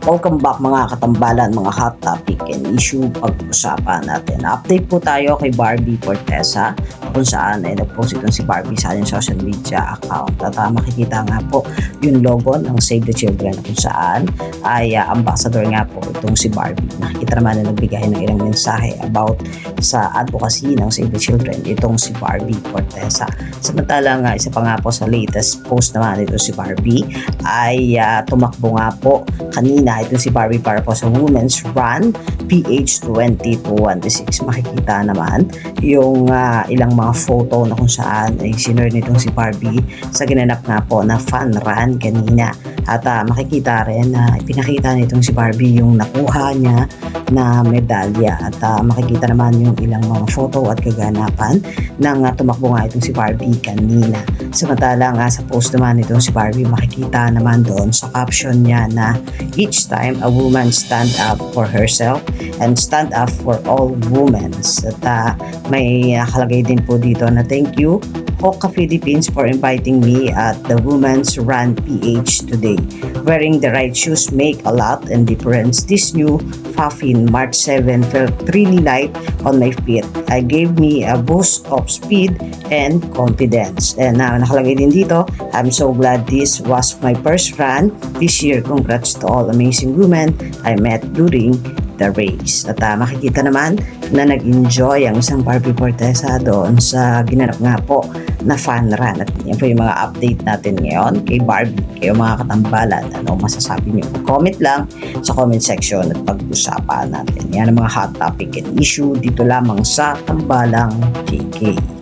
Welcome back mga katambalan, mga hot topic and issue pag-usapan natin. Update po tayo kay Barbie Fortesa kung saan ay nag-post itong si Barbie sa kanyang social media account. At makikita nga po yung logo ng Save the Children kung saan ay ambassador nga po itong si Barbie. Nakikita naman na nagbigay ng ilang mensahe about sa advocacy ng Save the Children itong si Barbie Fortesa. Samantalang isa pa nga po sa latest post naman ito si Barbie ay tumakbo nga po kanina ito si Barbie para po sa Women's Run PH 2026. Makikita naman yung ilang mga photo na kung saan ay sinure nitong si Barbie sa ginanap nga po na fun run kanina. At makikita rin na pinakita nitong si Barbie yung nakuha niya na medalya. At makikita naman yung ilang mga photo at kaganapan ng tumakbo nga itong si Barbie kanina. Samantalang sa post naman itong si Barbie, makikita naman doon sa caption niya na each time a woman stand up for herself and stand up for all women. At may nakalagay din po dito na thank you Hoka Philippines for inviting me at the Women's Run PH today. Wearing the right shoes make a lot and difference. This new Puffin March 7 felt really light on my feet. I gave me a boost of speed and confidence. And nakalagay din dito, I'm so glad this was my first run this year. Congrats to all amazing women I met during the race. At makikita naman na nag-enjoy ang isang Barbie Fortesa doon sa ginanap nga po na fun run. At yan po yung mga update natin ngayon kay Barbie. Kayo mga katambalan, ano masasabi niyo? Comment lang sa comment section at pag-usapan natin. Yan ang mga hot topic and issue dito lamang sa Tambalang KK.